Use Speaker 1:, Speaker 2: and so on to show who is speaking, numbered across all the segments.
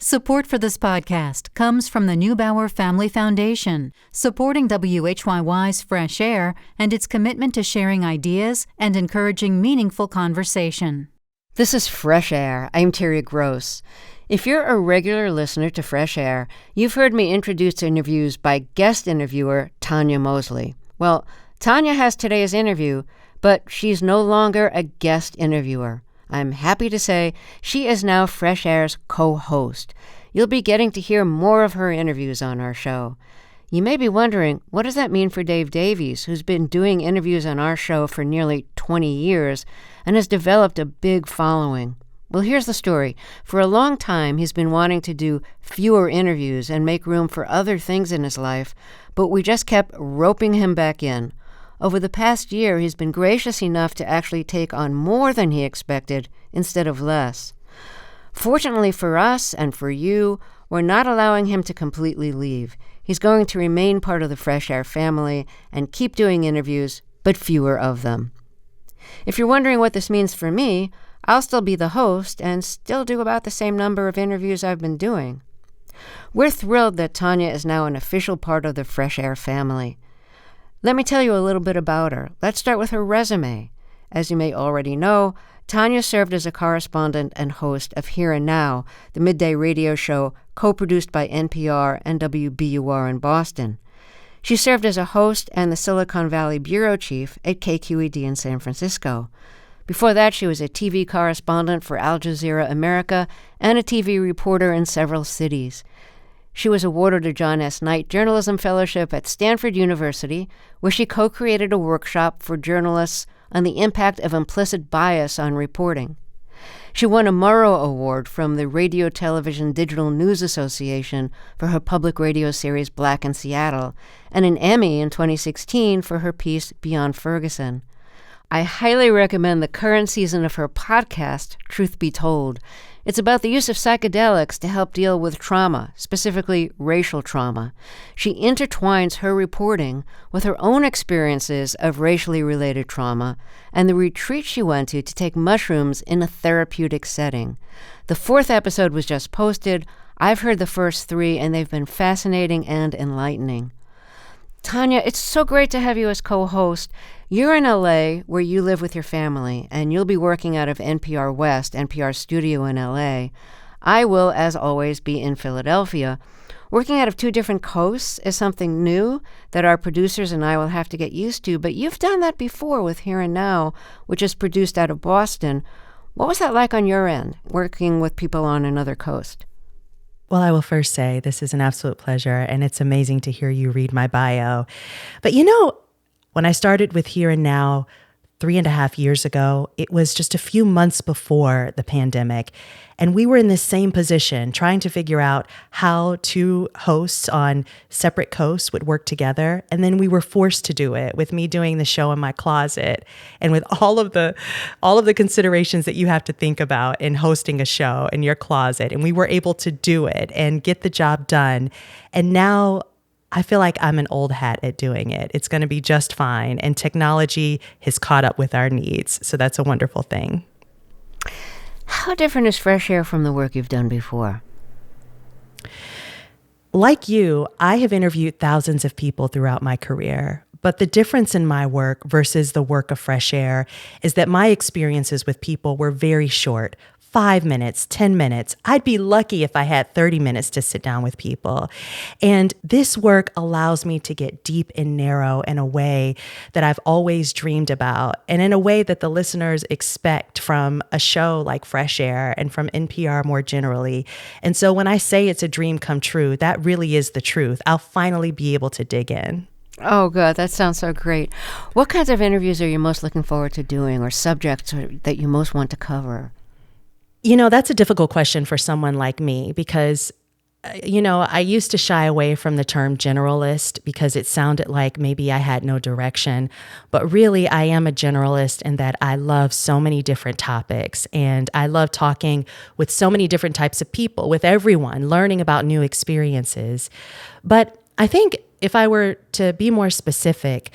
Speaker 1: Support for this podcast comes from the Neubauer Family Foundation, supporting WHYY's Fresh Air and its commitment to sharing ideas and encouraging meaningful conversation.
Speaker 2: This is Fresh Air. I'm Terry Gross. If you're a regular listener to Fresh Air, you've heard me introduce interviews by guest interviewer Tanya Mosley. Well, Tanya has today's interview, but she's no longer a guest interviewer. I'm happy to say she is now Fresh Air's co-host. You'll be getting to hear more of her interviews on our show. You may be wondering, what does that mean for Dave Davies, who's been doing interviews on our show for nearly 20 years and has developed a big following? Well, here's the story. For a long time, he's been wanting to do fewer interviews and make room for other things in his life, but we just kept roping him back in. Over the past year, he's been gracious enough to actually take on more than he expected instead of less. Fortunately for us and for you, we're not allowing him to completely leave. He's going to remain part of the Fresh Air family and keep doing interviews, but fewer of them. If you're wondering what this means for me, I'll still be the host and still do about the same number of interviews I've been doing. We're thrilled that Tanya is now an official part of the Fresh Air family. Let me tell you a little bit about her. Let's start with her resume. As you may already know, Tanya served as a correspondent and host of Here and Now, the midday radio show co-produced by NPR and WBUR in Boston. She served as a host and the Silicon Valley bureau chief at KQED in San Francisco. Before that, she was a TV correspondent for Al Jazeera America and a TV reporter in several cities. She was awarded a John S. Knight Journalism Fellowship at Stanford University, where she co-created a workshop for journalists on the impact of implicit bias on reporting. She won a Murrow Award from the Radio Television Digital News Association for her public radio series Black in Seattle, and an Emmy in 2016 for her piece Beyond Ferguson. I highly recommend the current season of her podcast, Truth Be Told. It's about the use of psychedelics to help deal with trauma, specifically racial trauma. She intertwines her reporting with her own experiences of racially related trauma and the retreat she went to take mushrooms in a therapeutic setting. The 4th episode was just posted. I've heard the first 3, and they've been fascinating and enlightening. Tanya, it's so great to have you as co-host. You're in LA, where you live with your family, and you'll be working out of NPR West, NPR studio in LA. I will, as always, be in Philadelphia. Working out of 2 different coasts is something new that our producers and I will have to get used to, but you've done that before with Here and Now, which is produced out of Boston. What was that like on your end, working with people on another coast?
Speaker 3: Well, I will first say this is an absolute pleasure, and it's amazing to hear you read my bio. But when I started with Here and Now 3.5 years ago, it was just a few months before the pandemic, and we were in this same position, trying to figure out how 2 hosts on separate coasts would work together. And then we were forced to do it, with me doing the show in my closet, and with all of the considerations that you have to think about in hosting a show in your closet. And we were able to do it and get the job done. And now I feel like I'm an old hat at doing it. It's going to be just fine. And technology has caught up with our needs. So that's a wonderful thing.
Speaker 2: How different is Fresh Air from the work you've done before?
Speaker 3: Like you, I have interviewed thousands of people throughout my career. But the difference in my work versus the work of Fresh Air is that my experiences with people were very short. 5 minutes, 10 minutes. I'd be lucky if I had 30 minutes to sit down with people. And this work allows me to get deep and narrow in a way that I've always dreamed about, and in a way that the listeners expect from a show like Fresh Air and from NPR more generally. And so when I say it's a dream come true, that really is the truth. I'll finally be able to dig in.
Speaker 2: Oh, good. That sounds so great. What kinds of interviews are you most looking forward to doing, or subjects that you most want to cover?
Speaker 3: That's a difficult question for someone like me because, I used to shy away from the term generalist because it sounded like maybe I had no direction. But really, I am a generalist in that I love so many different topics, and I love talking with so many different types of people, with everyone, learning about new experiences. But I think if I were to be more specific,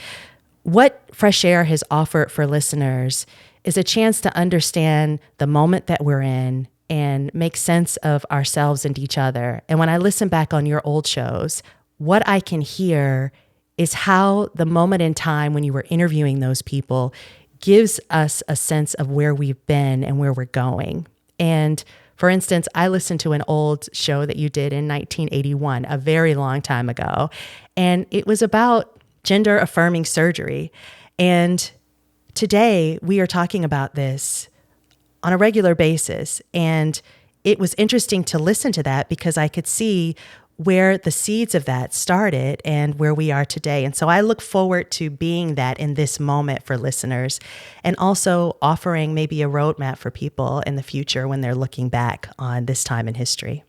Speaker 3: what Fresh Air has offered for listeners is a chance to understand the moment that we're in and make sense of ourselves and each other. And when I listen back on your old shows, what I can hear is how the moment in time when you were interviewing those people gives us a sense of where we've been and where we're going. And for instance, I listened to an old show that you did in 1981, a very long time ago, and it was about gender affirming surgery. And today we are talking about this on a regular basis. And it was interesting to listen to that because I could see where the seeds of that started and where we are today. And so I look forward to being that in this moment for listeners and also offering maybe a roadmap for people in the future when they're looking back on this time in history.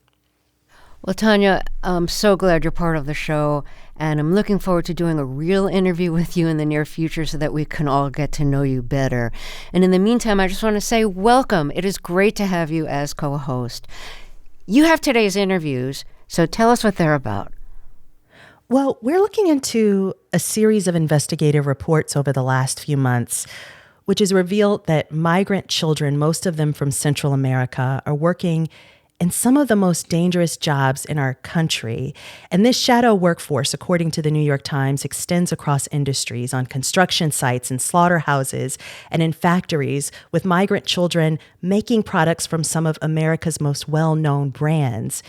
Speaker 2: Well, Tanya, I'm so glad you're part of the show, and I'm looking forward to doing a real interview with you in the near future so that we can all get to know you better. And in the meantime, I just want to say welcome. It is great to have you as co-host. You have today's interviews, so tell us what they're about.
Speaker 3: Well, we're looking into a series of investigative reports over the last few months, which has revealed that migrant children, most of them from Central America, are working in some of the most dangerous jobs in our country. And this shadow workforce, according to the New York Times, extends across industries on construction sites and slaughterhouses and in factories, with migrant children making products from some of America's most well-known brands.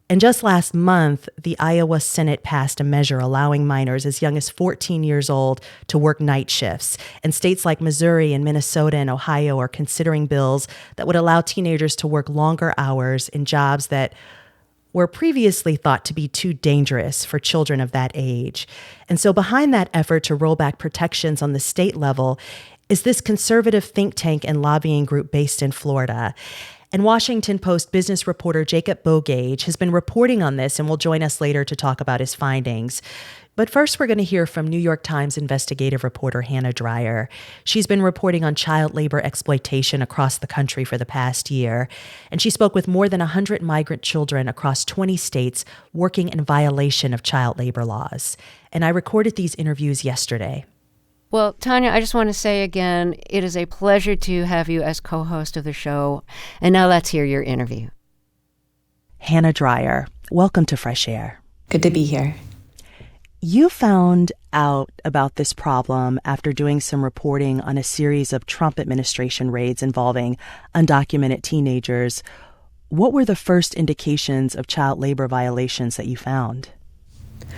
Speaker 3: And just last month, the Iowa Senate passed a measure allowing minors as young as 14 years old to work night shifts. And states like Missouri and Minnesota and Ohio are considering bills that would allow teenagers to work longer hours in jobs that were previously thought to be too dangerous for children of that age. And so behind that effort to roll back protections on the state level is this conservative think tank and lobbying group based in Florida. And Washington Post business reporter Jacob Bogage has been reporting on this and will join us later to talk about his findings. But first, we're going to hear from New York Times investigative reporter Hannah Dreier. She's been reporting on child labor exploitation across the country for the past year. And she spoke with more than 100 migrant children across 20 states working in violation of child labor laws. And I recorded these interviews yesterday.
Speaker 2: Well, Tanya, I just want to say again, it is a pleasure to have you as co-host of the show. And now let's hear your interview.
Speaker 3: Hannah Dreier, welcome to Fresh Air.
Speaker 4: Good to be here.
Speaker 3: You found out about this problem after doing some reporting on a series of Trump administration raids involving undocumented teenagers. What were the first indications of child labor violations that you found?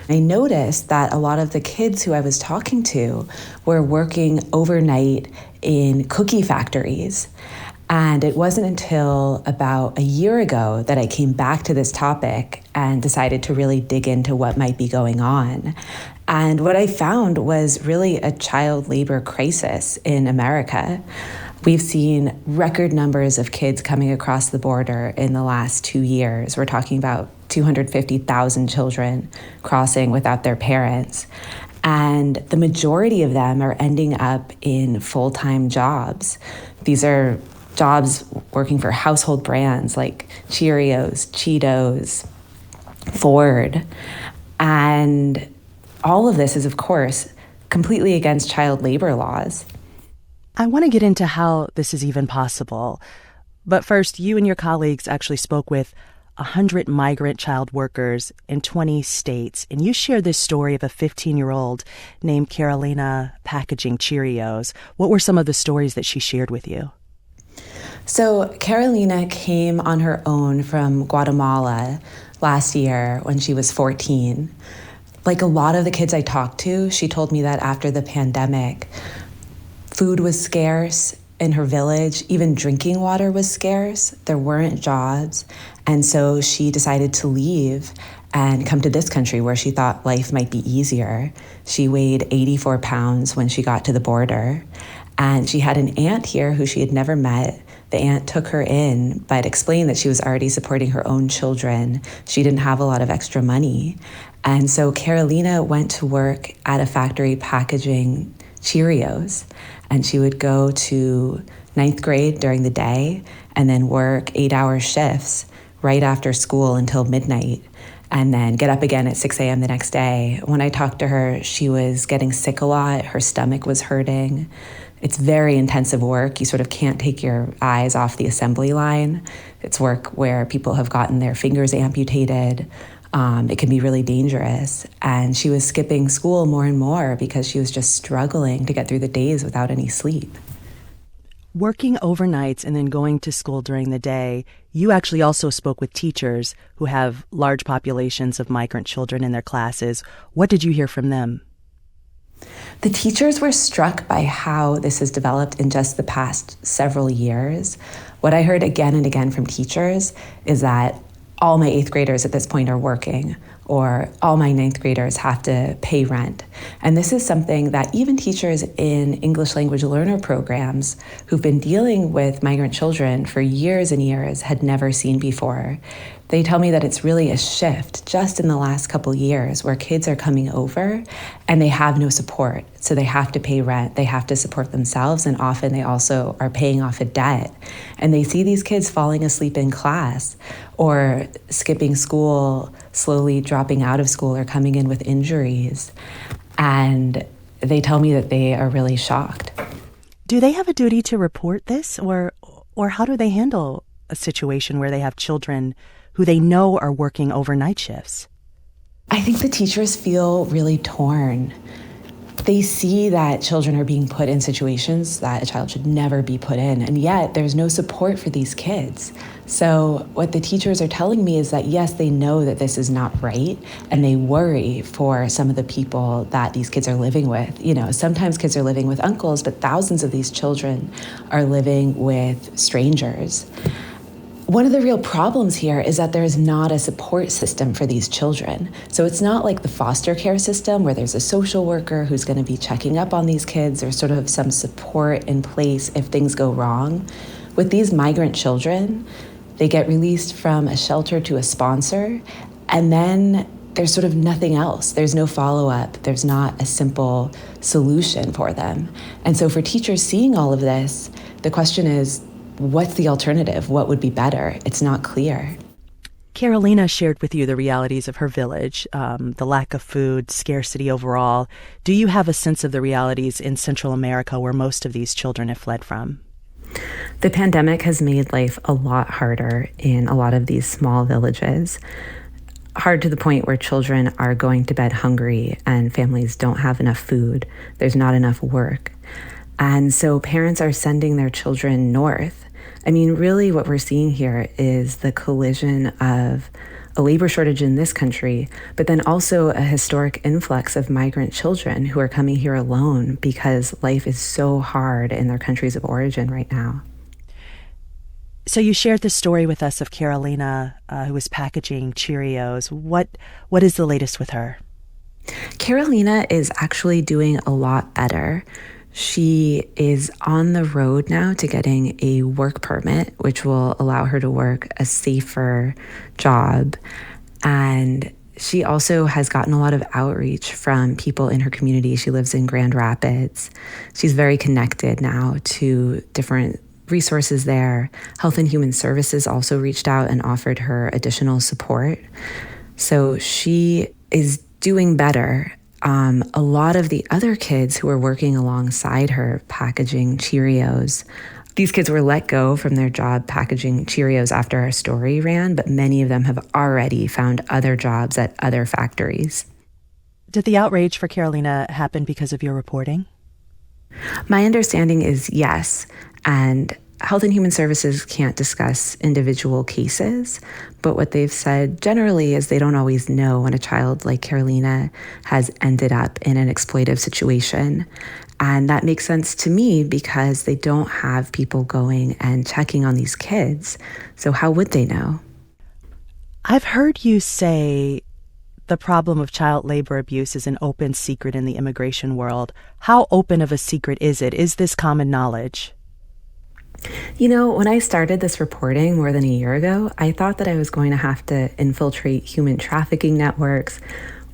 Speaker 4: I noticed that a lot of the kids who I was talking to were working overnight in cookie factories. And it wasn't until about a year ago that I came back to this topic and decided to really dig into what might be going on. And what I found was really a child labor crisis in America. We've seen record numbers of kids coming across the border in the last 2 years. We're talking about 250,000 children crossing without their parents. And the majority of them are ending up in full-time jobs. These are jobs working for household brands like Cheerios, Cheetos, Ford. And all of this is, of course, completely against child labor laws.
Speaker 3: I want to get into how this is even possible. But first, you and your colleagues actually spoke with 100 migrant child workers in 20 states, and you shared this story of a 15-year-old named Carolina packaging Cheerios. What were some of the stories that she shared with you?
Speaker 4: So Carolina came on her own from Guatemala last year when she was 14. Like a lot of the kids I talked to, she told me that after the pandemic, food was scarce in her village. Even drinking water was scarce. There weren't jobs. And so she decided to leave and come to this country where she thought life might be easier. She weighed 84 pounds when she got to the border. And she had an aunt here who she had never met. The aunt took her in, but explained that she was already supporting her own children. She didn't have a lot of extra money. And so Carolina went to work at a factory packaging Cheerios. And she would go to 9th grade during the day and then work 8-hour shifts right after school until midnight, and then get up again at 6 a.m. the next day. When I talked to her, she was getting sick a lot. Her stomach was hurting. It's very intensive work. You sort of can't take your eyes off the assembly line. It's work where people have gotten their fingers amputated. It can be really dangerous. And she was skipping school more and more because she was just struggling to get through the days without any sleep.
Speaker 3: Working overnights and then going to school during the day, you actually also spoke with teachers who have large populations of migrant children in their classes. What did you hear from them?
Speaker 4: The teachers were struck by how this has developed in just the past several years. What I heard again and again from teachers is that all my 8th graders at this point are working, or all my 9th graders have to pay rent. And this is something that even teachers in English language learner programs who've been dealing with migrant children for years and years had never seen before. They tell me that it's really a shift just in the last couple years where kids are coming over and they have no support. So they have to pay rent, they have to support themselves, and often they also are paying off a debt. And they see these kids falling asleep in class or skipping school, slowly dropping out of school or coming in with injuries. And they tell me that they are really shocked.
Speaker 3: Do they have a duty to report this, or how do they handle a situation where they have children who they know are working overnight shifts?
Speaker 4: I think the teachers feel really torn. They see that children are being put in situations that a child should never be put in, and yet there's no support for these kids. So what the teachers are telling me is that, yes, they know that this is not right, and they worry for some of the people that these kids are living with. You know, sometimes kids are living with uncles, but thousands of these children are living with strangers. One of the real problems here is that there's not a support system for these children. So it's not like the foster care system where there's a social worker who's going to be checking up on these kids or sort of some support in place if things go wrong. With these migrant children, they get released from a shelter to a sponsor, and then there's sort of nothing else. There's no follow-up. There's not a simple solution for them. And so for teachers seeing all of this, the question is, what's the alternative? What would be better? It's not clear.
Speaker 3: Carolina shared with you the realities of her village, the lack of food, scarcity overall. Do you have a sense of the realities in Central America where most of these children have fled from?
Speaker 4: The pandemic has made life a lot harder in a lot of these small villages. Hard to the point where children are going to bed hungry and families don't have enough food. There's not enough work. And so parents are sending their children north. I mean, really what we're seeing here is the collision of a labor shortage in this country, but then also a historic influx of migrant children who are coming here alone because life is so hard in their countries of origin right now.
Speaker 3: So you shared this story with us of Carolina, who was packaging Cheerios. What is the latest with her?
Speaker 4: Carolina is actually doing a lot better. She is on the road now to getting a work permit, which will allow her to work a safer job. And she also has gotten a lot of outreach from people in her community. She lives in Grand Rapids. She's very connected now to different resources there. Health and Human Services also reached out and offered her additional support. So she is doing better. A lot of the other kids who were working alongside her packaging Cheerios, these kids were let go from their job packaging Cheerios after our story ran, but many of them have already found other jobs at other factories.
Speaker 3: Did the outrage for Carolina happen because of your reporting?
Speaker 4: My understanding is yes, and Health and Human Services can't discuss individual cases, but what they've said generally is they don't always know when a child like Carolina has ended up in an exploitive situation. And that makes sense to me because they don't have people going and checking on these kids. So how would they know?
Speaker 3: I've heard you say the problem of child labor abuse is an open secret in the immigration world. How open of a secret is it? Is this common knowledge?
Speaker 4: You know, when I started this reporting more than a year ago, I thought that I was going to have to infiltrate human trafficking networks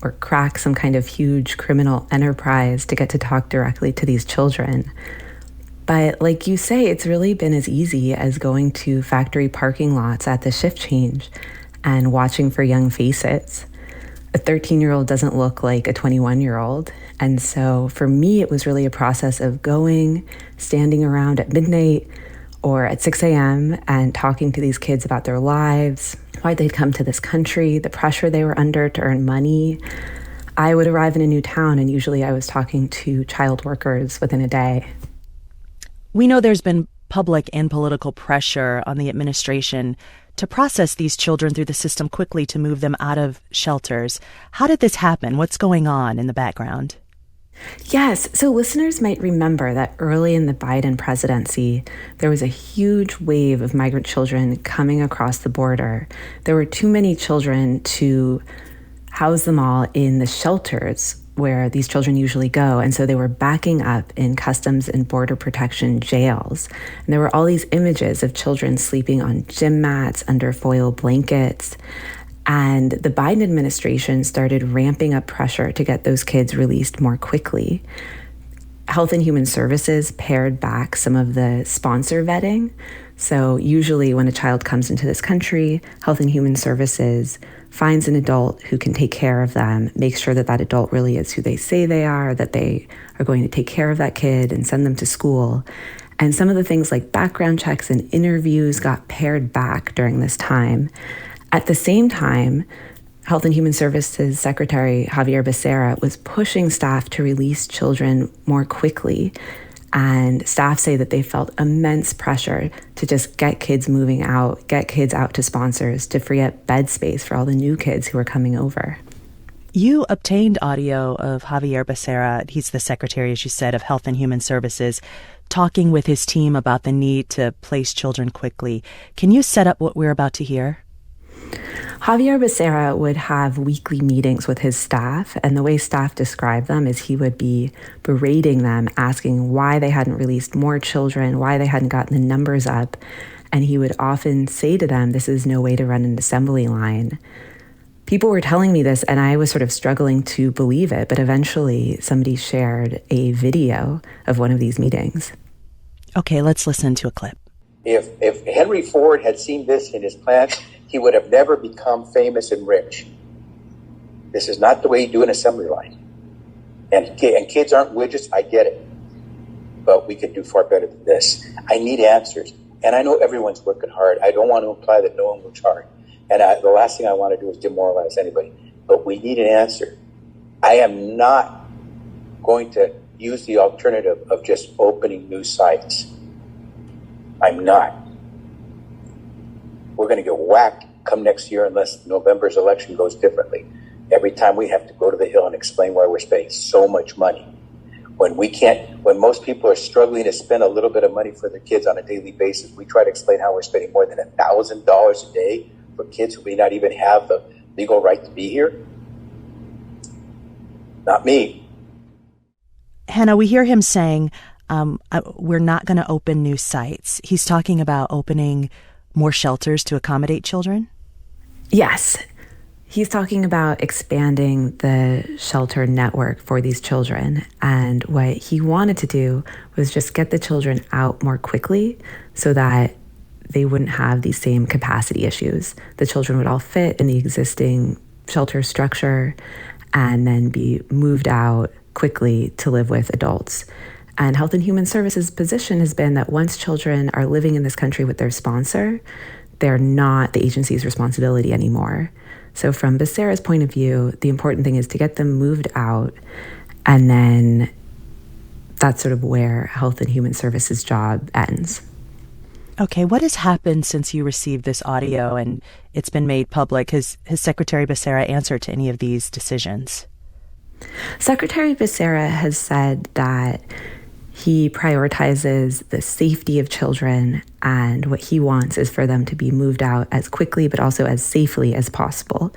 Speaker 4: or crack some kind of huge criminal enterprise to get to talk directly to these children. But like you say, it's really been as easy as going to factory parking lots at the shift change and watching for young faces. A 13-year-old doesn't look like a 21-year-old. And so for me, it was really a process of going, standing around at midnight, or at 6 a.m. and talking to these kids about their lives, why they'd come to this country, the pressure they were under to earn money. I would arrive in a new town, and usually I was talking to child workers within a day.
Speaker 3: We know there's been public and political pressure on the administration to process these children through the system quickly to move them out of shelters. How did this happen? What's going on in the background?
Speaker 4: Yes, so listeners might remember that early in the Biden presidency, there was a huge wave of migrant children coming across the border. There were too many children to house them all in the shelters where these children usually go. And so they were backing up in Customs and Border Protection jails. And there were all these images of children sleeping on gym mats under foil blankets. And the Biden administration started ramping up pressure to get those kids released more quickly. Health and Human Services pared back some of the sponsor vetting. So usually when a child comes into this country, Health and Human Services finds an adult who can take care of them, makes sure that that adult really is who they say they are, that they are going to take care of that kid and send them to school. And some of the things like background checks and interviews got pared back during this time. At the same time, Health and Human Services Secretary Xavier Becerra was pushing staff to release children more quickly. And staff say that they felt immense pressure to just get kids moving out, get kids out to sponsors, to free up bed space for all the new kids who were coming over.
Speaker 3: You obtained audio of Xavier Becerra, he's the Secretary, as you said, of Health and Human Services, talking with his team about the need to place children quickly. Can you set up what we're about to hear?
Speaker 4: Xavier Becerra would have weekly meetings with his staff, and the way staff described them is he would be berating them, asking why they hadn't released more children, why they hadn't gotten the numbers up. And he would often say to them, this is no way to run an assembly line. People were telling me this, and I was sort of struggling to believe it, but eventually somebody shared a video of one of these meetings.
Speaker 3: Okay, let's listen to a clip.
Speaker 5: If Henry Ford had seen this in his plans, he would have never become famous and rich. This is not the way you do an assembly line. And kids aren't widgets, I get it. But we could do far better than this. I need answers. And I know everyone's working hard. I don't want to imply that no one works hard. And the last thing I want to do is demoralize anybody. But we need an answer. I am not going to use the alternative of just opening new sites. I'm not. We're going to get whacked come next year unless November's election goes differently. Every time we have to go to the Hill and explain why we're spending so much money. When most people are struggling to spend a little bit of money for their kids on a daily basis, we try to explain how we're spending more than $1,000 a day for kids who may not even have the legal right to be here. Not me.
Speaker 3: Hannah, we hear him saying, we're not going to open new sites. He's talking about opening more shelters to accommodate children?
Speaker 4: Yes. He's talking about expanding the shelter network for these children. And what he wanted to do was just get the children out more quickly so that they wouldn't have these same capacity issues. The children would all fit in the existing shelter structure and then be moved out quickly to live with adults. And Health and Human Services' position has been that once children are living in this country with their sponsor, they're not the agency's responsibility anymore. So from Becerra's point of view, the important thing is to get them moved out, and then that's sort of where Health and Human Services' job ends.
Speaker 3: Okay, what has happened since you received this audio and it's been made public? Has Secretary Becerra answered to any of these decisions?
Speaker 4: Secretary Becerra has said that he prioritizes the safety of children, and what he wants is for them to be moved out as quickly but also as safely as possible.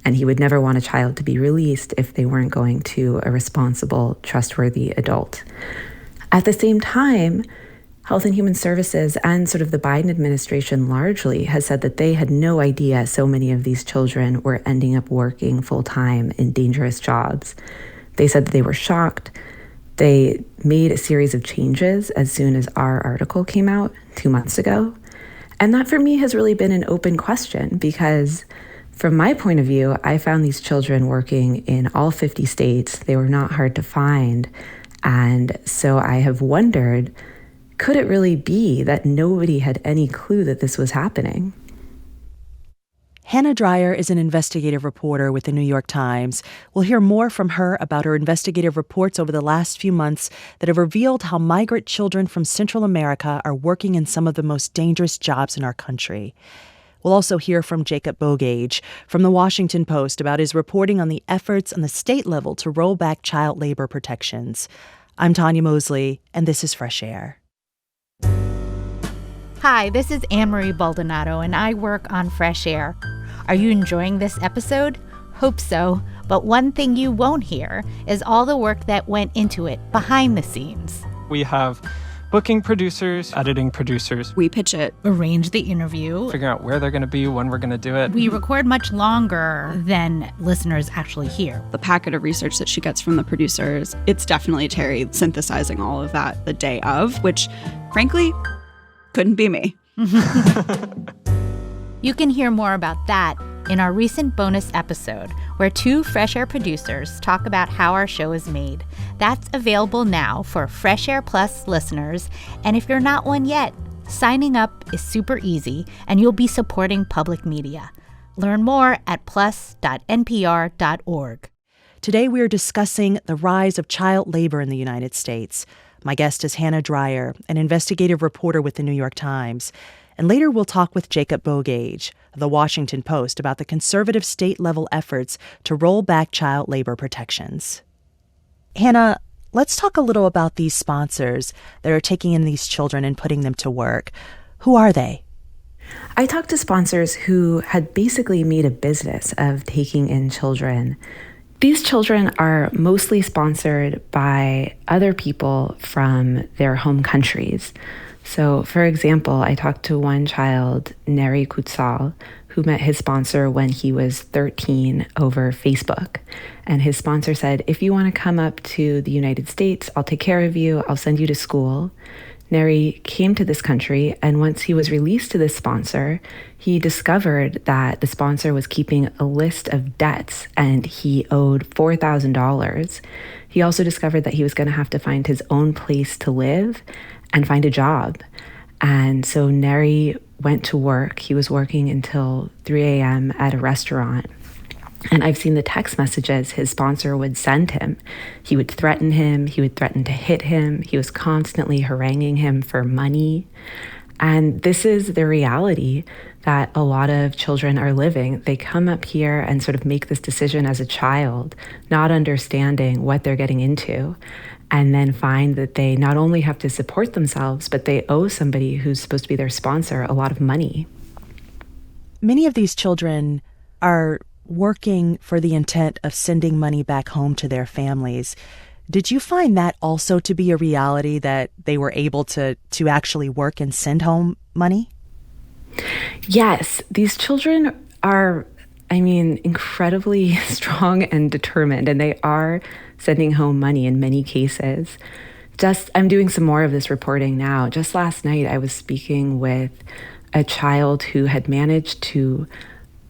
Speaker 4: And he would never want a child to be released if they weren't going to a responsible, trustworthy adult. At the same time, Health and Human Services and sort of the Biden administration largely has said that they had no idea so many of these children were ending up working full-time in dangerous jobs. They said that they were shocked. They made a series of changes as soon as our article came out 2 months ago. And that for me has really been an open question because from my point of view, I found these children working in all 50 states. They were not hard to find. And so I have wondered, could it really be that nobody had any clue that this was happening?
Speaker 3: Hannah Dreier is an investigative reporter with the New York Times. We'll hear more from her about her investigative reports over the last few months that have revealed how migrant children from Central America are working in some of the most dangerous jobs in our country. We'll also hear from Jacob Bogage from The Washington Post about his reporting on the efforts on the state level to roll back child labor protections. I'm Tanya Mosley, and this is Fresh Air.
Speaker 6: Hi, this is Anne-Marie Baldonado, and I work on Fresh Air. Are you enjoying this episode? Hope so, but one thing you won't hear is all the work that went into it behind the scenes.
Speaker 7: We have booking producers, editing producers.
Speaker 8: We pitch it,
Speaker 6: arrange the interview,
Speaker 7: figure out where they're going to be, when we're going to do it.
Speaker 6: We record much longer than listeners actually hear.
Speaker 8: The packet of research that she gets from the producers, it's definitely Terry synthesizing all of that the day of, which, frankly, couldn't be me.
Speaker 6: You can hear more about that in our recent bonus episode, where two Fresh Air producers talk about how our show is made. That's available now for Fresh Air Plus listeners, and if you're not one yet, signing up is super easy, and you'll be supporting public media. Learn more at plus.npr.org.
Speaker 3: Today we are discussing the rise of child labor in the United States. My guest is Hannah Dreier, an investigative reporter with the New York Times. And later we'll talk with Jacob Bogage of The Washington Post about the conservative state-level efforts to roll back child labor protections. Hannah, let's talk a little about these sponsors that are taking in these children and putting them to work. Who are they?
Speaker 4: I talked to sponsors who had basically made a business of taking in children. These children are mostly sponsored by other people from their home countries. So, for example, I talked to one child, Neri Kutsal, who met his sponsor when he was 13 over Facebook. And his sponsor said, if you want to come up to the United States, I'll take care of you. I'll send you to school. Neri came to this country, and once he was released to this sponsor, he discovered that the sponsor was keeping a list of debts, and he owed $4,000. He also discovered that he was going to have to find his own place to live and find a job. And so Neri went to work. He was working until 3 a.m. at a restaurant. And I've seen the text messages his sponsor would send him. He would threaten him. He would threaten to hit him. He was constantly haranguing him for money. And this is the reality that a lot of children are living. They come up here and sort of make this decision as a child, not understanding what they're getting into, and then find that they not only have to support themselves, but they owe somebody who's supposed to be their sponsor a lot of money.
Speaker 3: Many of these children are working for the intent of sending money back home to their families. Did you find that also to be a reality, that they were able to actually work and send home money?
Speaker 4: Yes, these children are, incredibly strong and determined, and they are sending home money in many cases. I'm doing some more of this reporting now. Just last night, I was speaking with a child who had managed to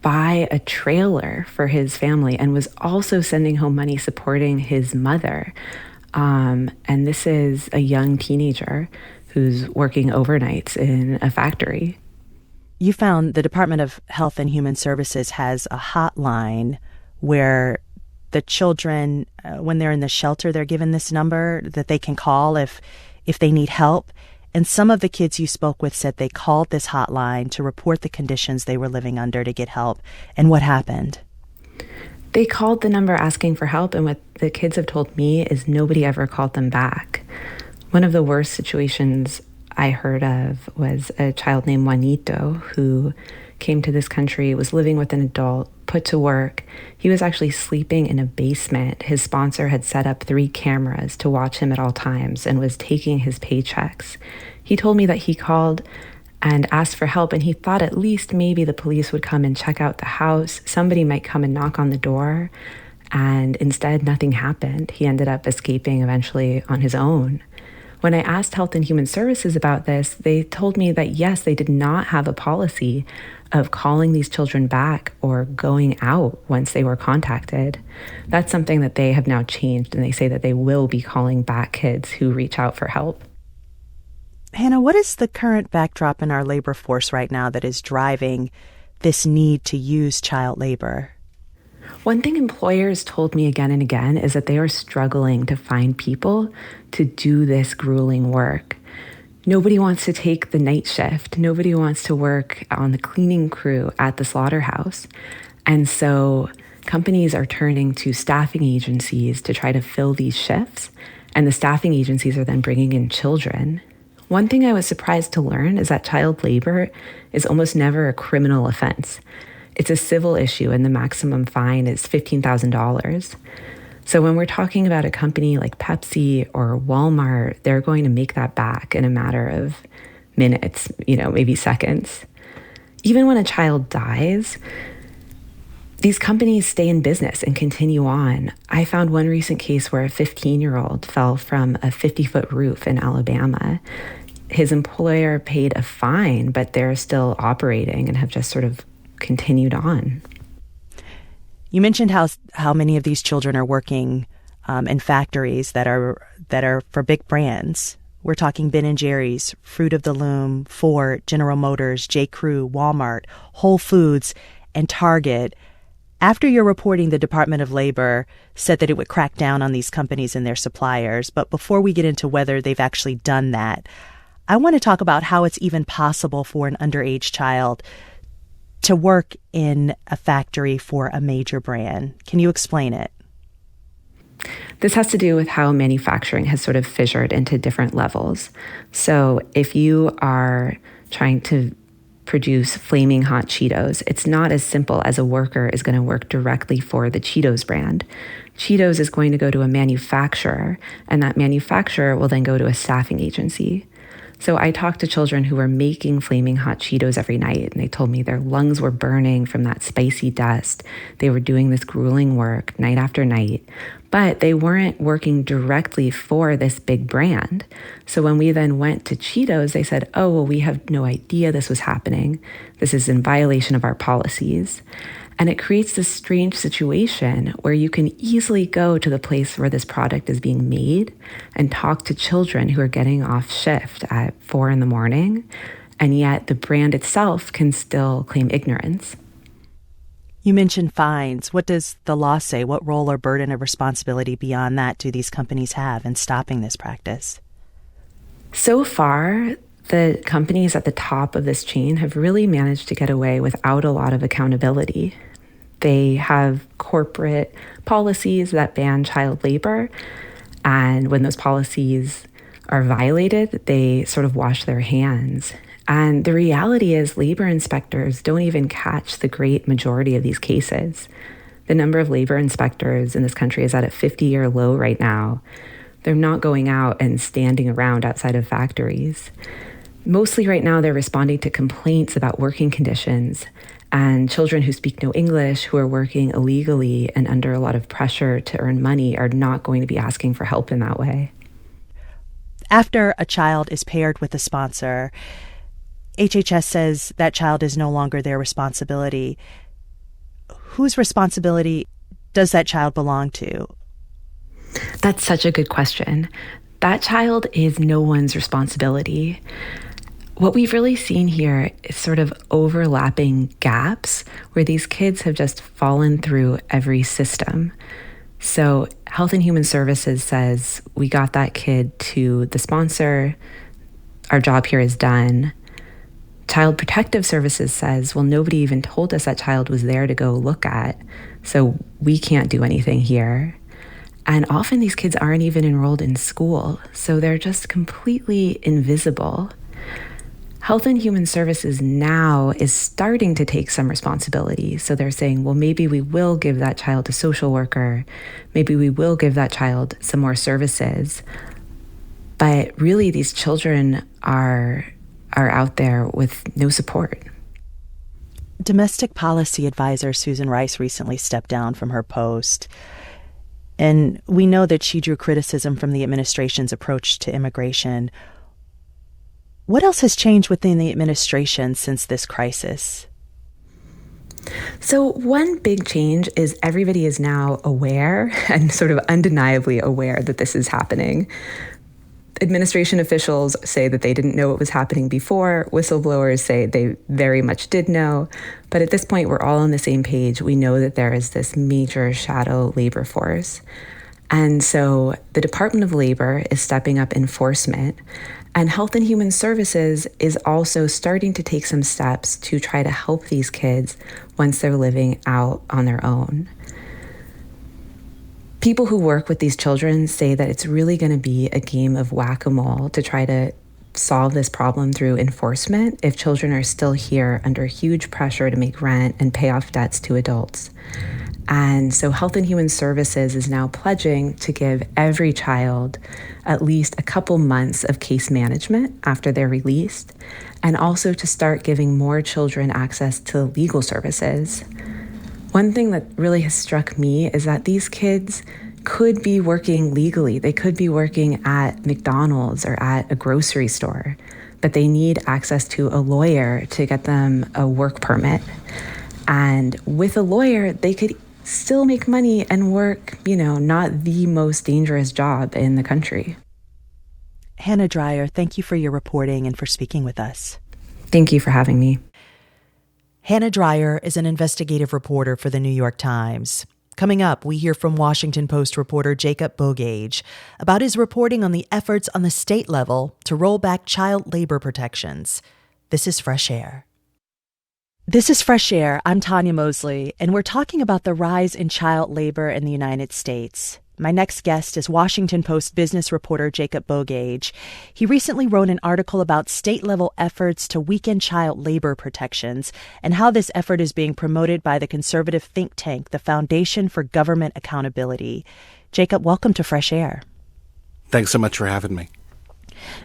Speaker 4: buy a trailer for his family and was also sending home money supporting his mother. And this is a young teenager who's working overnights in a factory.
Speaker 3: You found the Department of Health and Human Services has a hotline where the children, when they're in the shelter, they're given this number that they can call if they need help. And some of the kids you spoke with said they called this hotline to report the conditions they were living under to get help. And what happened?
Speaker 4: They called the number asking for help, and what the kids have told me is nobody ever called them back. One of the worst situations I heard of was a child named Juanito who came to this country, was living with an adult, put to work. He was actually sleeping in a basement. His sponsor had set up 3 cameras to watch him at all times and was taking his paychecks. He told me that he called and asked for help, and he thought at least maybe the police would come and check out the house. Somebody might come and knock on the door, and instead nothing happened. He ended up escaping eventually on his own. When I asked Health and Human Services about this, they told me that yes, they did not have a policy of calling these children back or going out once they were contacted. That's something that they have now changed, and they say that they will be calling back kids who reach out for help.
Speaker 3: Hannah, what is the current backdrop in our labor force right now that is driving this need to use child labor?
Speaker 4: One thing employers told me again and again is that they are struggling to find people to do this grueling work. Nobody wants to take the night shift. Nobody wants to work on the cleaning crew at the slaughterhouse. And so companies are turning to staffing agencies to try to fill these shifts. And the staffing agencies are then bringing in children. One thing I was surprised to learn is that child labor is almost never a criminal offense. It's a civil issue, and the maximum fine is $15,000. So when we're talking about a company like Pepsi or Walmart, they're going to make that back in a matter of minutes, maybe seconds. Even when a child dies, these companies stay in business and continue on. I found one recent case where a 15-year-old fell from a 50-foot roof in Alabama. His employer paid a fine, but they're still operating and have just sort of continued on.
Speaker 3: You mentioned how many of these children are working in factories that are for big brands. We're talking Ben & Jerry's, Fruit of the Loom, Ford, General Motors, J. Crew, Walmart, Whole Foods, and Target. After your reporting, the Department of Labor said that it would crack down on these companies and their suppliers. But before we get into whether they've actually done that, I want to talk about how it's even possible for an underage child to work in a factory for a major brand. Can you explain it?
Speaker 4: This has to do with how manufacturing has sort of fissured into different levels. So if you are trying to produce flaming hot Cheetos, it's not as simple as a worker is going to work directly for the Cheetos brand. Cheetos is going to go to a manufacturer, and that manufacturer will then go to a staffing agency. So I talked to children who were making flaming hot Cheetos every night, and they told me their lungs were burning from that spicy dust. They were doing this grueling work night after night, but they weren't working directly for this big brand. So when we then went to Cheetos, they said, oh, well, we have no idea this was happening. This is in violation of our policies. And it creates this strange situation where you can easily go to the place where this product is being made and talk to children who are getting off shift at 4 a.m, and yet the brand itself can still claim ignorance.
Speaker 3: You mentioned fines. What does the law say? What role or burden of responsibility beyond that do these companies have in stopping this practice?
Speaker 4: So far, the companies at the top of this chain have really managed to get away without a lot of accountability. They have corporate policies that ban child labor, and when those policies are violated, they sort of wash their hands. And the reality is labor inspectors don't even catch the great majority of these cases. The number of labor inspectors in this country is at a 50-year low right now. They're not going out and standing around outside of factories. Mostly right now, they're responding to complaints about working conditions and children who speak no English, who are working illegally and under a lot of pressure to earn money, are not going to be asking for help in that way.
Speaker 3: After a child is paired with a sponsor, HHS says that child is no longer their responsibility. Whose responsibility does that child belong to?
Speaker 4: That's such a good question. That child is no one's responsibility. What we've really seen here is sort of overlapping gaps where these kids have just fallen through every system. So Health and Human Services says, we got that kid to the sponsor, our job here is done. Child Protective Services says, well, nobody even told us that child was there to go look at, so we can't do anything here. And often these kids aren't even enrolled in school, so they're just completely invisible. Health and Human Services now is starting to take some responsibility. So they're saying, well, maybe we will give that child a social worker. Maybe we will give that child some more services. But really, these children are out there with no support.
Speaker 3: Domestic policy advisor Susan Rice recently stepped down from her post. And we know that she drew criticism from the administration's approach to immigration. What else has changed within the administration since this crisis?
Speaker 4: So one big change is everybody is now aware and sort of undeniably aware that this is happening. Administration officials say that they didn't know what was happening before. Whistleblowers say they very much did know. But at this point, we're all on the same page. We know that there is this major shadow labor force. And so the Department of Labor is stepping up enforcement. And Health and Human Services is also starting to take some steps to try to help these kids once they're living out on their own. People who work with these children say that it's really going to be a game of whack-a-mole to try to solve this problem through enforcement if children are still here under huge pressure to make rent and pay off debts to adults. And so Health and Human Services is now pledging to give every child at least a couple months of case management after they're released, and also to start giving more children access to legal services. One thing that really has struck me is that these kids could be working legally. They could be working at McDonald's or at a grocery store, but they need access to a lawyer to get them a work permit. And with a lawyer, they could still make money and work, not the most dangerous job in the country.
Speaker 3: Hannah Dreier, thank you for your reporting and for speaking with us.
Speaker 4: Thank you for having me.
Speaker 3: Hannah Dreier is an investigative reporter for the New York Times. Coming up, we hear from Washington Post reporter Jacob Bogage about his reporting on the efforts on the state level to roll back child labor protections. This is Fresh Air. This is Fresh Air. I'm Tanya Mosley, and we're talking about the rise in child labor in the United States. My next guest is Washington Post business reporter Jacob Bogage. He recently wrote an article about state-level efforts to weaken child labor protections and how this effort is being promoted by the conservative think tank, the Foundation for Government Accountability. Jacob, welcome to Fresh Air.
Speaker 9: Thanks so much for having me.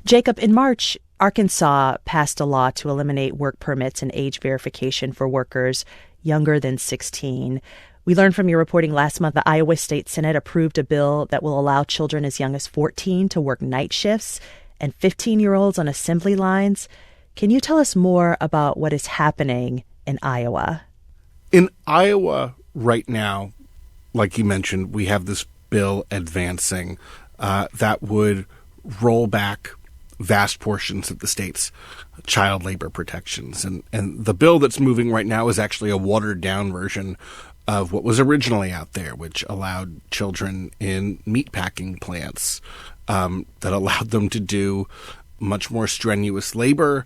Speaker 3: Jacob, in March, Arkansas passed a law to eliminate work permits and age verification for workers younger than 16. We learned from your reporting last month the Iowa State Senate approved a bill that will allow children as young as 14 to work night shifts and 15-year-olds on assembly lines. Can you tell us more about what is happening in Iowa?
Speaker 9: In Iowa right now, like you mentioned, we have this bill advancing that would roll back vast portions of the state's child labor protections. And the bill that's moving right now is actually a watered-down version of what was originally out there, which allowed children in meatpacking plants, that allowed them to do much more strenuous labor,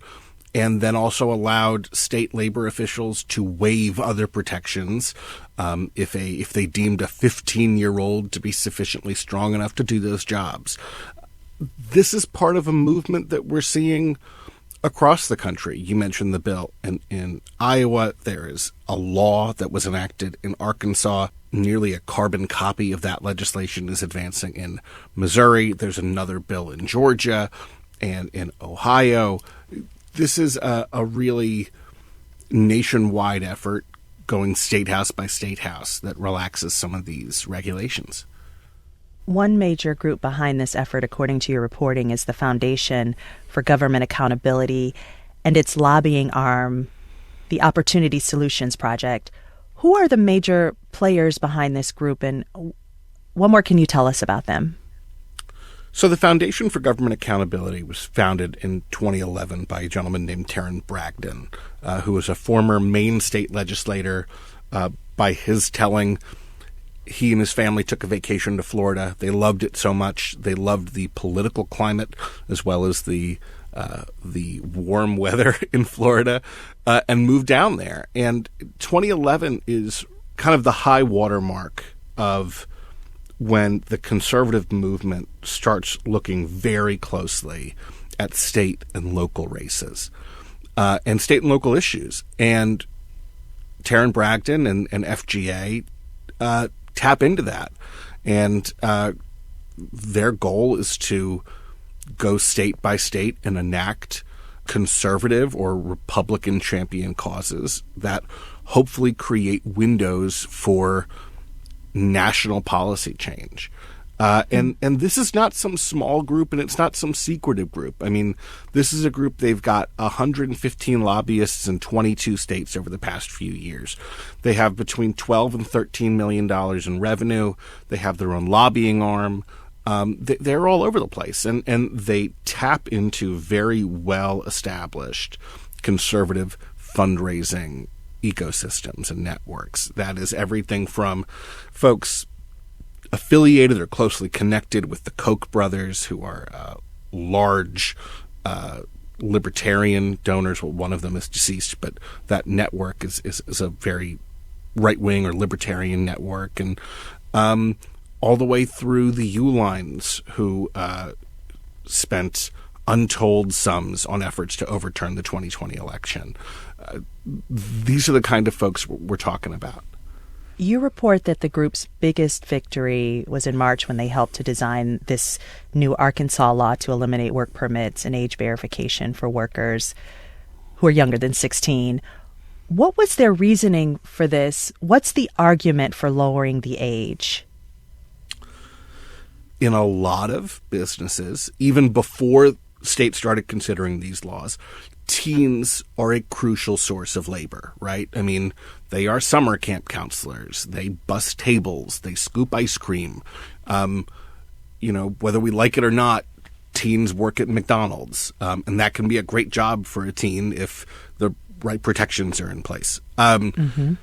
Speaker 9: and then also allowed state labor officials to waive other protections if they deemed a 15-year-old to be sufficiently strong enough to do those jobs. This is part of a movement that we're seeing across the country. You mentioned the bill. In Iowa, there is a law that was enacted in Arkansas. Nearly a carbon copy of that legislation is advancing in Missouri. There's another bill in Georgia and in Ohio. This is a really nationwide effort going state house by state house that relaxes some of these regulations.
Speaker 3: One major group behind this effort, according to your reporting, is the Foundation for Government Accountability and its lobbying arm, the Opportunity Solutions Project. Who are the major players behind this group, and what more can you tell us about them?
Speaker 9: So the Foundation for Government Accountability was founded in 2011 by a gentleman named Taryn Bragdon, who was a former Maine state legislator. By his telling, he and his family took a vacation to Florida. They loved it so much. They loved the political climate as well as the warm weather in Florida, and moved down there. And 2011 is kind of the high water mark of when the conservative movement starts looking very closely at state and local races, and state and local issues. And Taryn Bragdon and FGA tap into that. And their goal is to go state by state and enact conservative or Republican champion causes that hopefully create windows for national policy change. And this is not some small group, and it's not some secretive group. I mean, this is a group, they've got 115 lobbyists in 22 states over the past few years. They have between $12 and $13 million in revenue. They have their own lobbying arm. they're all over the place, and they tap into very well-established conservative fundraising ecosystems and networks. That is everything from folks affiliated or closely connected with the Koch brothers, who are large libertarian donors. Well, one of them is deceased, but that network is a very right-wing or libertarian network, and all the way through the Uhlines, who spent untold sums on efforts to overturn the 2020 election. These are the kind of folks we're talking about.
Speaker 3: You report that the group's biggest victory was in March when they helped to design this new Arkansas law to eliminate work permits and age verification for workers who are younger than 16. What was their reasoning for this? What's the argument for lowering the age?
Speaker 9: In a lot of businesses, even before states started considering these laws, teens are a crucial source of labor, right? I mean, they are summer camp counselors. They bus tables. They scoop ice cream. Whether we like it or not, teens work at McDonald's. And that can be a great job for a teen if the right protections are in place. When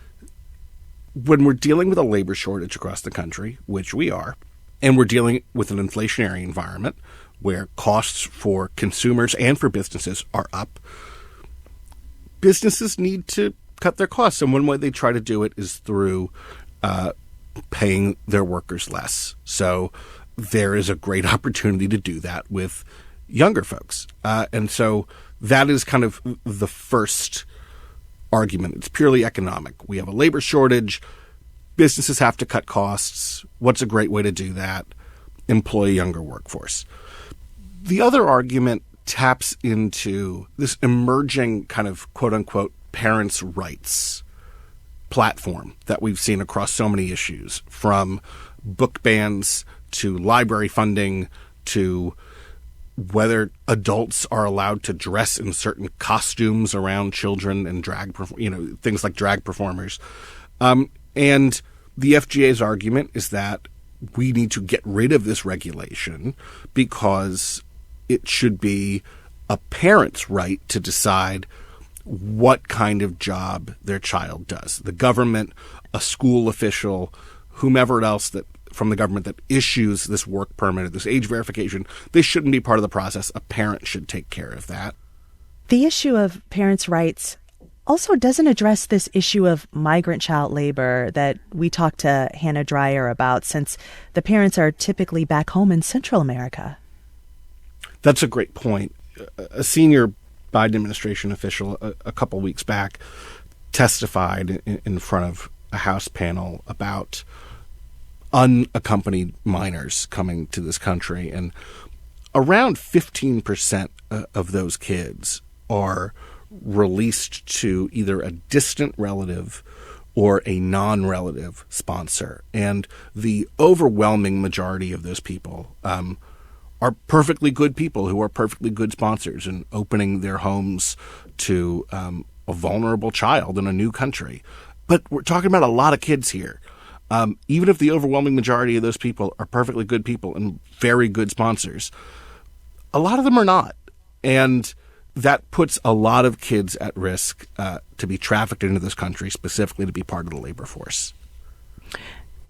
Speaker 9: we're dealing with a labor shortage across the country, which we are, and we're dealing with an inflationary environment where costs for consumers and for businesses are up, businesses need to cut their costs. And one way they try to do it is through paying their workers less. So there is a great opportunity to do that with younger folks. And so that is kind of the first argument. It's purely economic. We have a labor shortage. Businesses have to cut costs. What's a great way to do that? Employ a younger workforce. The other argument taps into this emerging kind of quote-unquote parents' rights platform that we've seen across so many issues, from book bans to library funding to whether adults are allowed to dress in certain costumes around children and things like drag performers. And the FGA's argument is that we need to get rid of this regulation because it should be a parent's right to decide what kind of job their child does. The government, a school official, whomever else that from the government that issues this work permit or this age verification, they shouldn't be part of the process. A parent should take care of that.
Speaker 3: The issue of parents' rights also doesn't address this issue of migrant child labor that we talked to Hannah Dreyer about, since the parents are typically back home in Central America.
Speaker 9: That's a great point. A senior Biden administration official a couple weeks back testified in front of a House panel about unaccompanied minors coming to this country, and around 15% of those kids are released to either a distant relative or a non-relative sponsor. And the overwhelming majority of those people are perfectly good people who are perfectly good sponsors and opening their homes to a vulnerable child in a new country. But we're talking about a lot of kids here. Even if the overwhelming majority of those people are perfectly good people and very good sponsors, a lot of them are not. And that puts a lot of kids at risk to be trafficked into this country, specifically to be part of the labor force.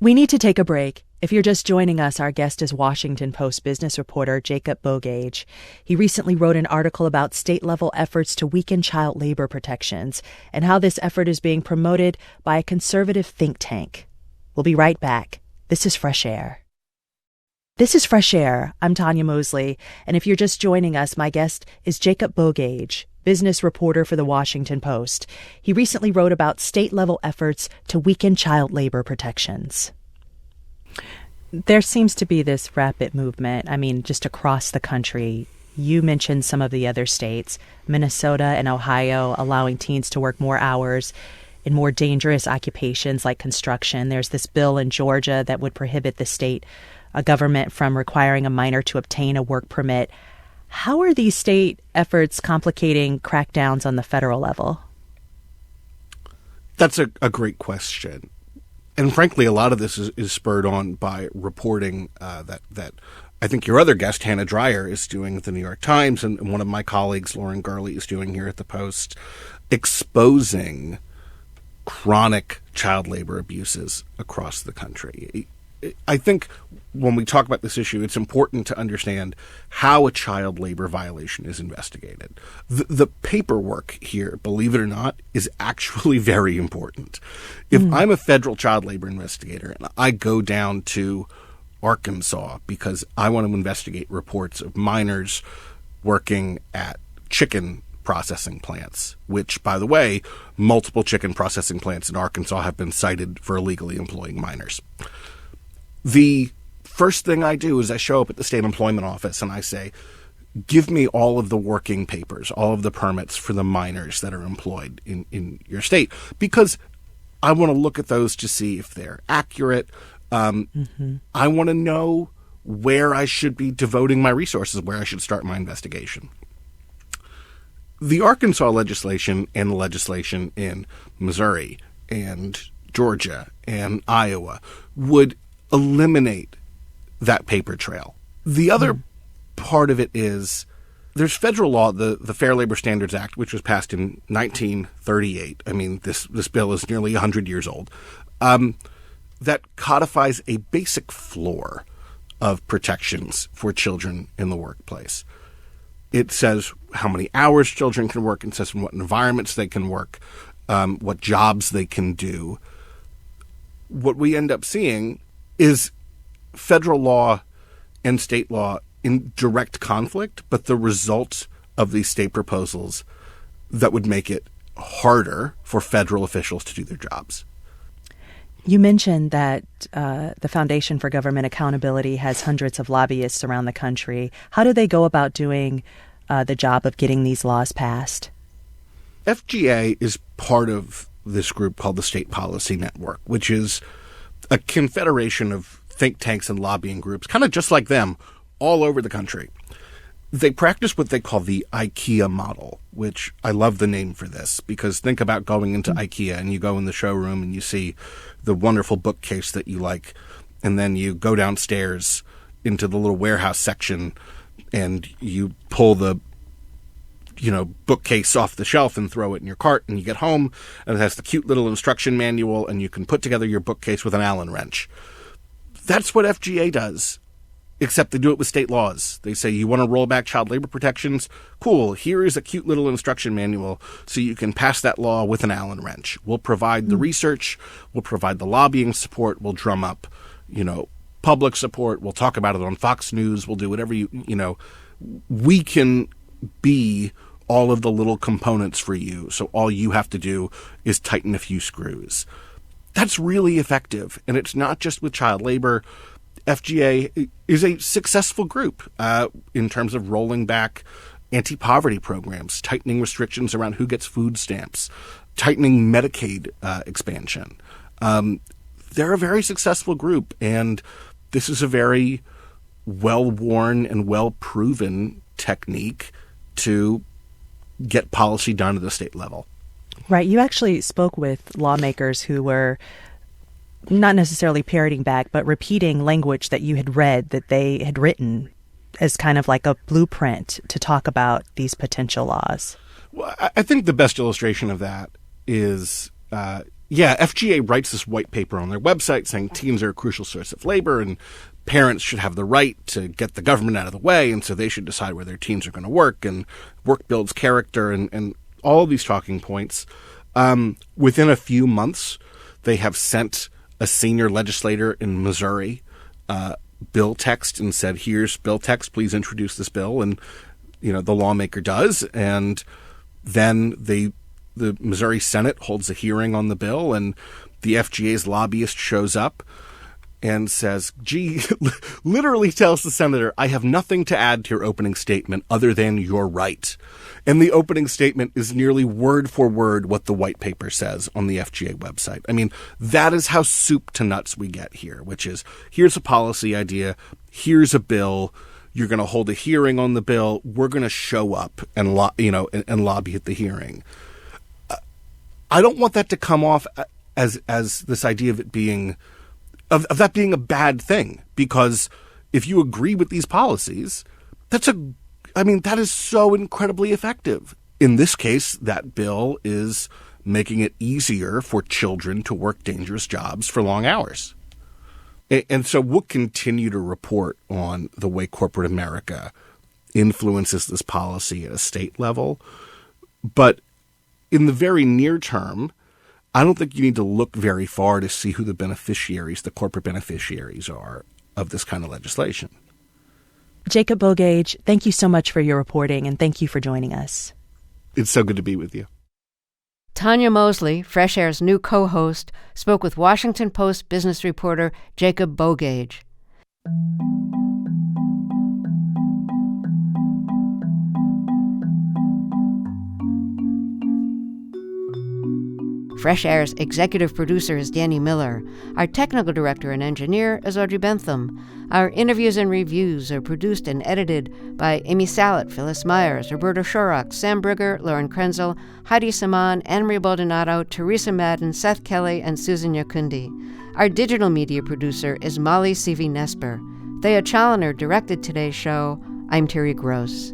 Speaker 3: We need to take a break. If you're just joining us, our guest is Washington Post business reporter Jacob Bogage. He recently wrote an article about state-level efforts to weaken child labor protections and how this effort is being promoted by a conservative think tank. We'll be right back. This is Fresh Air. This is Fresh Air. I'm Tanya Mosley, and if you're just joining us, my guest is Jacob Bogage, business reporter for the Washington Post. He recently wrote about state-level efforts to weaken child labor protections. There seems to be this rapid movement, just across the country. You mentioned some of the other states, Minnesota and Ohio, allowing teens to work more hours in more dangerous occupations like construction. There's this bill in Georgia that would prohibit the state government from requiring a minor to obtain a work permit. How are these state efforts complicating crackdowns on the federal level?
Speaker 9: That's a great question. And frankly, a lot of this is spurred on by reporting that I think your other guest, Hannah Dreier, is doing at the New York Times, and one of my colleagues, Lauren Gurley, is doing here at the Post, exposing chronic child labor abuses across the country. I think when we talk about this issue, it's important to understand how a child labor violation is investigated. The paperwork here, believe it or not, is actually very important. If I'm a federal child labor investigator and I go down to Arkansas because I want to investigate reports of minors working at chicken processing plants, which, by the way, multiple chicken processing plants in Arkansas have been cited for illegally employing minors. The first thing I do is I show up at the state employment office and I say, give me all of the working papers, all of the permits for the minors that are employed in your state, because I want to look at those to see if they're accurate. I want to know where I should be devoting my resources, where I should start my investigation. The Arkansas legislation and the legislation in Missouri and Georgia and Iowa would eliminate that paper trail. The other part of it is there's federal law, the Fair Labor Standards Act, which was passed in 1938. I mean, this bill is nearly 100 years old. That codifies a basic floor of protections for children in the workplace. It says how many hours children can work, and says in what environments they can work, what jobs they can do. What we end up seeing is federal law and state law in direct conflict, but the results of these state proposals that would make it harder for federal officials to do their jobs.
Speaker 3: You mentioned that the Foundation for Government Accountability has hundreds of lobbyists around the country. How do they go about doing the job of getting these laws passed?
Speaker 9: FGA is part of this group called the State Policy Network, which is a confederation of think tanks and lobbying groups, kind of just like them, all over the country. They practice what they call the IKEA model, which I love the name for this, because think about going into IKEA and you go in the showroom and you see the wonderful bookcase that you like, and then you go downstairs into the little warehouse section and you pull the bookcase off the shelf and throw it in your cart, and you get home and it has the cute little instruction manual and you can put together your bookcase with an Allen wrench. That's what FGA does, except they do it with state laws. They say, you want to roll back child labor protections? Cool. Here is a cute little instruction manual so you can pass that law with an Allen wrench. We'll provide the research. We'll provide the lobbying support. We'll drum up, public support. We'll talk about it on Fox News. We'll do whatever we can be all of the little components for you. So all you have to do is tighten a few screws. That's really effective. And it's not just with child labor. FGA is a successful group in terms of rolling back anti-poverty programs, tightening restrictions around who gets food stamps, tightening Medicaid expansion. They're a very successful group, and this is a very well-worn and well-proven technique to get policy done at the state level.
Speaker 3: Right. You actually spoke with lawmakers who were not necessarily parroting back, but repeating language that you had read that they had written as kind of like a blueprint to talk about these potential laws.
Speaker 9: Well, I think the best illustration of that is, FGA writes this white paper on their website saying teens are a crucial source of labor and parents should have the right to get the government out of the way, and so they should decide where their teens are going to work, and work builds character, and all of these talking points. Within a few months, they have sent a senior legislator in Missouri bill text and said, here's bill text, please introduce this bill. And, the lawmaker does. And then the Missouri Senate holds a hearing on the bill, and the FGA's lobbyist shows up and says, literally tells the senator, I have nothing to add to your opening statement other than you're right. And the opening statement is nearly word for word what the white paper says on the FGA website. I mean, that is how soup to nuts we get here, which is, here's a policy idea, here's a bill, you're going to hold a hearing on the bill, we're going to show up and lobby at the hearing. I don't want that to come off as this idea of it being of that being a bad thing, because if you agree with these policies, that is so incredibly effective. In this case, that bill is making it easier for children to work dangerous jobs for long hours. And so we'll continue to report on the way corporate America influences this policy at a state level. But in the very near term, I don't think you need to look very far to see who the corporate beneficiaries are of this kind of legislation.
Speaker 3: Jacob Bogage, thank you so much for your reporting, and thank you for joining us.
Speaker 9: It's so good to be with you.
Speaker 2: Tanya Mosley, Fresh Air's new co-host, spoke with Washington Post business reporter Jacob Bogage. Fresh Air's executive producer is Danny Miller. Our technical director and engineer is Audrey Bentham. Our interviews and reviews are produced and edited by Amy Salet, Phyllis Myers, Roberta Shorrock, Sam Brugger, Lauren Krenzel, Heidi Saman, Anne-Marie Baldonado, Teresa Madden, Seth Kelly, and Susan Yakundi. Our digital media producer is Molly Seavey-Nesper. Thea Challoner directed today's show. I'm Terry Gross.